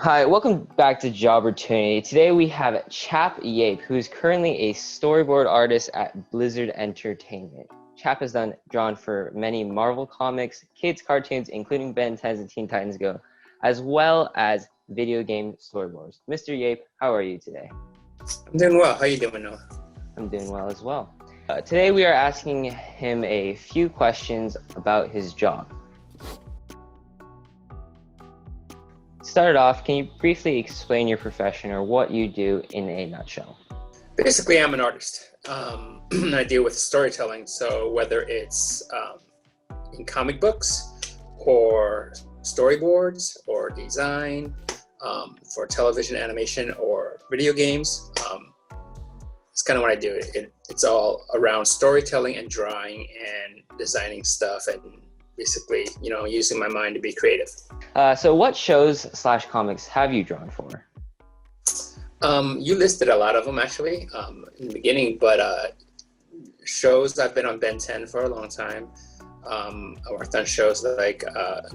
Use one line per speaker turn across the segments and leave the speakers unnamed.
Hi, welcome back to Job Opportunity. Today we have Chap Yape, who is currently a storyboard artist at Blizzard Entertainment. Chap has drawn for many Marvel comics, kids cartoons, including Ben 10 and Teen Titans Go, as well as video game storyboards. Mr. Yape, how are you today?
I'm doing well. How are you doing, Noah?
I'm doing well as well. Today we are asking him a few questions about his job. Start off, can you briefly explain your profession or what you do in a nutshell?
Basically, I'm an artist. I deal with storytelling. So whether it's in comic books or storyboards or design for television, animation, or video games, it's kind of what I do. It's all around storytelling and drawing and designing stuff and basically, using my mind to be creative.
So what shows/comics have you drawn for?
You listed a lot of them actually in the beginning, but shows, I've been on Ben 10 for a long time. I worked on shows like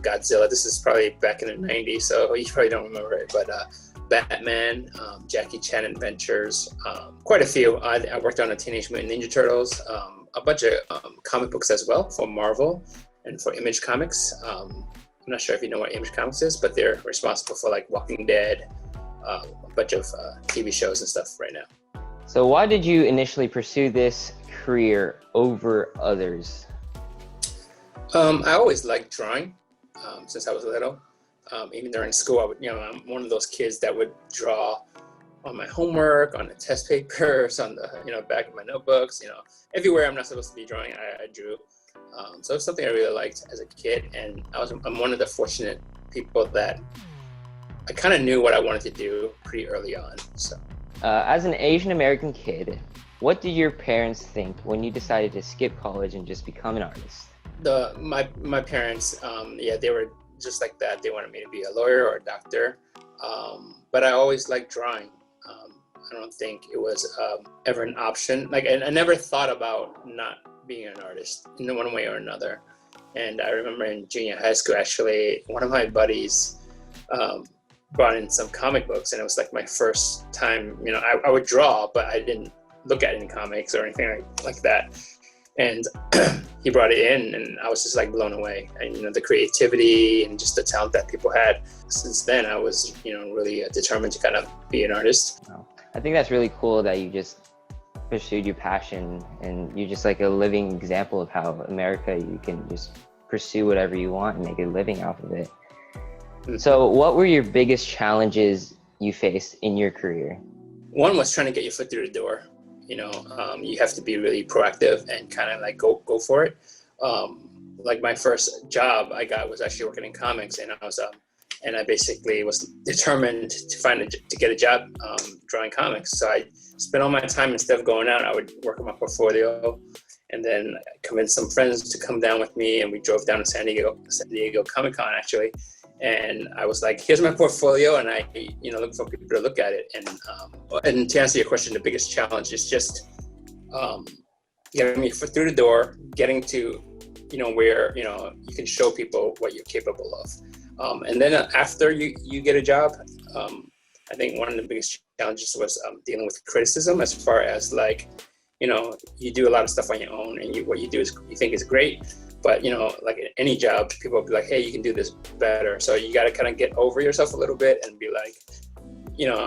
Godzilla. This is probably back in the 90s, so you probably don't remember it, but Batman, Jackie Chan Adventures, quite a few. I worked on a Teenage Mutant Ninja Turtles, a bunch of comic books as well for Marvel and for Image Comics. I'm not sure if you know what Image Comics is, but they're responsible for like Walking Dead, a bunch of TV shows and stuff right now.
So why did you initially pursue this career over others?
I always liked drawing since I was little. Even during school, I'm one of those kids that would draw on my homework, on the test papers, on the back of my notebooks. Everywhere I'm not supposed to be drawing, I drew. So it's something I really liked as a kid, and I'm one of the fortunate people that I kind of knew what I wanted to do pretty early on. So,
as an Asian American kid, what did your parents think when you decided to skip college and just become an artist?
My parents, they were just like that. They wanted me to be a lawyer or a doctor, but I always liked drawing. I don't think it was ever an option. Like, I never thought about not being an artist in one way or another. And I remember in junior high school, actually, one of my buddies brought in some comic books, and it was like my first time. I would draw, but I didn't look at any comics or anything like that. And he brought it in, and I was just like blown away. And the creativity and just the talent that people had. Since then, I was really determined to kind of be an artist.
I think that's really cool that you just pursued your passion, and you're just like a living example of how America, you can just pursue whatever you want and make a living off of it. Mm-hmm. So what were your biggest challenges you faced in your career?
One was trying to get your foot through the door. You have to be really proactive and kind of like go for it. Like my first job I got was actually working in comics, and I basically was determined to get a job drawing comics. So I spent all my time, instead of going out, I would work on my portfolio, and then convince some friends to come down with me, and we drove down to San Diego Comic-Con actually. And I was like, here's my portfolio, and I look for people to look at it. And to answer your question, the biggest challenge is just getting your foot through the door, getting to where you can show people what you're capable of. And then after you get a job, I think one of the biggest challenges was dealing with criticism, as far as like, you do a lot of stuff on your own, and what you do is you think is great. But, like any job, people will be like, hey, you can do this better. So you got to kind of get over yourself a little bit and be like,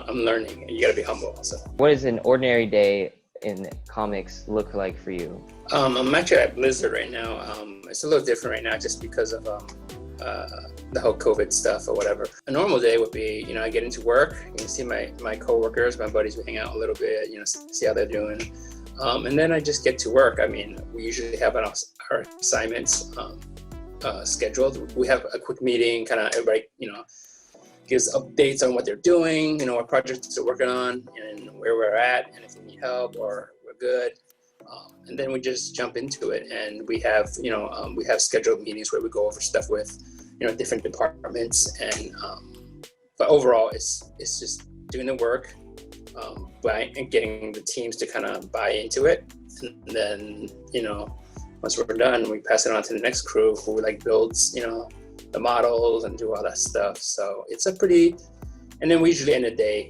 I'm learning, and you got to be humble also.
What does an ordinary day in comics look like for you?
I'm actually at Blizzard right now. It's a little different right now just because of the whole COVID stuff or whatever. A normal day would be, I get into work, you can see my coworkers, my buddies, we hang out a little bit, see how they're doing. And then I just get to work. I mean, we usually have our assignments scheduled. We have a quick meeting, kind of everybody, gives updates on what they're doing, what projects they're working on, and where we're at, and if we need help or we're good. And then we just jump into it, and we have, we have scheduled meetings where we go over stuff with, different departments. And but overall, it's just doing the work. And getting the teams to kind of buy into it, and then once we're done, we pass it on to the next crew who like builds the models and do all that stuff. So it's a pretty And then we usually end the day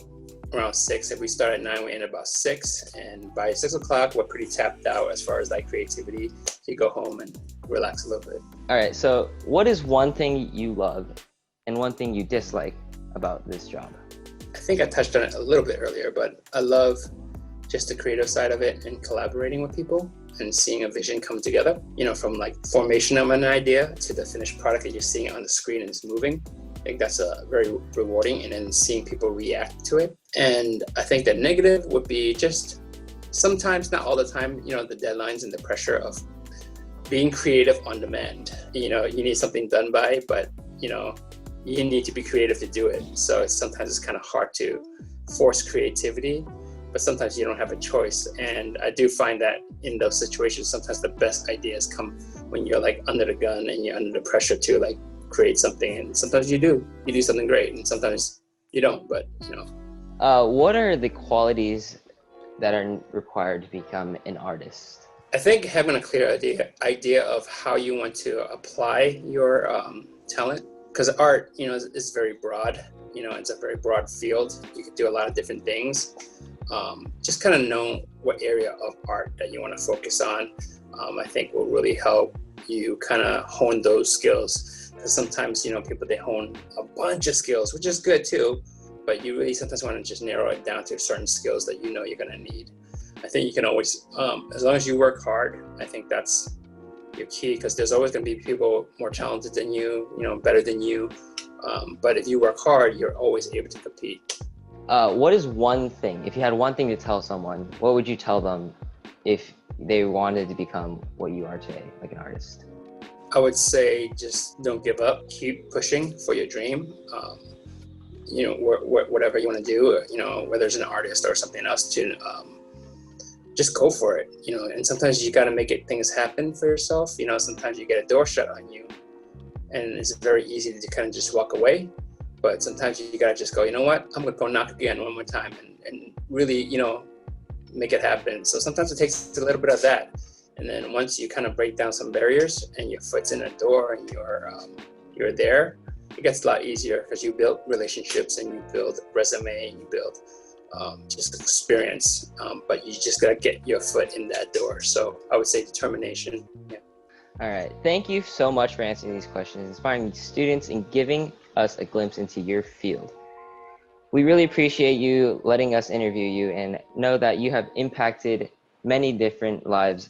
around 6. If we start at 9, we end about 6. And by 6 o'clock, we're pretty tapped out as far as like creativity. You go home and relax a little bit.
All right, so what is one thing you love and one thing you dislike about this job?
I think I touched on it a little bit earlier, but I love just the creative side of it and collaborating with people and seeing a vision come together, you know, from like formation of an idea to the finished product that you're seeing it on the screen and it's moving. I think that's a very rewarding, and then seeing people react to it. And I think the negative would be just sometimes, not all the time, you know, the deadlines and the pressure of being creative on demand. You know, you need something done by, but you know, you need to be creative to do it. So sometimes it's kind of hard to force creativity, but sometimes you don't have a choice. And I do find that in those situations, sometimes the best ideas come when you're like under the gun and you're under the pressure to like create something. And sometimes you do something great, and sometimes you don't, but you know.
What are the qualities that are required to become an artist?
I think having a clear idea of how you want to apply your talent, because art, you know, is very broad. You know, it's a very broad field. You can do a lot of different things. Just kind of know what area of art that you want to focus on. I think will really help you kind of hone those skills. Because sometimes, you know, people, they hone a bunch of skills, which is good too, but you really sometimes want to just narrow it down to certain skills that you know you're going to need. I think you can always, as long as you work hard, I think that's your key, because there's always going to be people more talented than you know, better than you. But if you work hard, you're always able to compete.
What is one thing, if you had one thing to tell someone, what would you tell them if they wanted to become what you are today, like an artist?
I would say just don't give up. Keep pushing for your dream. You know, whatever you want to do, you know, whether it's an artist or something else, to just go for it. You know, and sometimes you got to make things happen for yourself. You know, sometimes you get a door shut on you, and it's very easy to kind of just walk away. But sometimes you got to just go, you know what, I'm going to go knock again one more time and really, you know, make it happen. So sometimes it takes a little bit of that. And then once you kind of break down some barriers and your foot's in the door and you're there, it gets a lot easier, because you build relationships and you build resume and you build just experience. But you just got to get your foot in that door. So I would say determination. Yeah.
All right. Thank you so much for answering these questions, inspiring students, and giving us a glimpse into your field. We really appreciate you letting us interview you, and know that you have impacted many different lives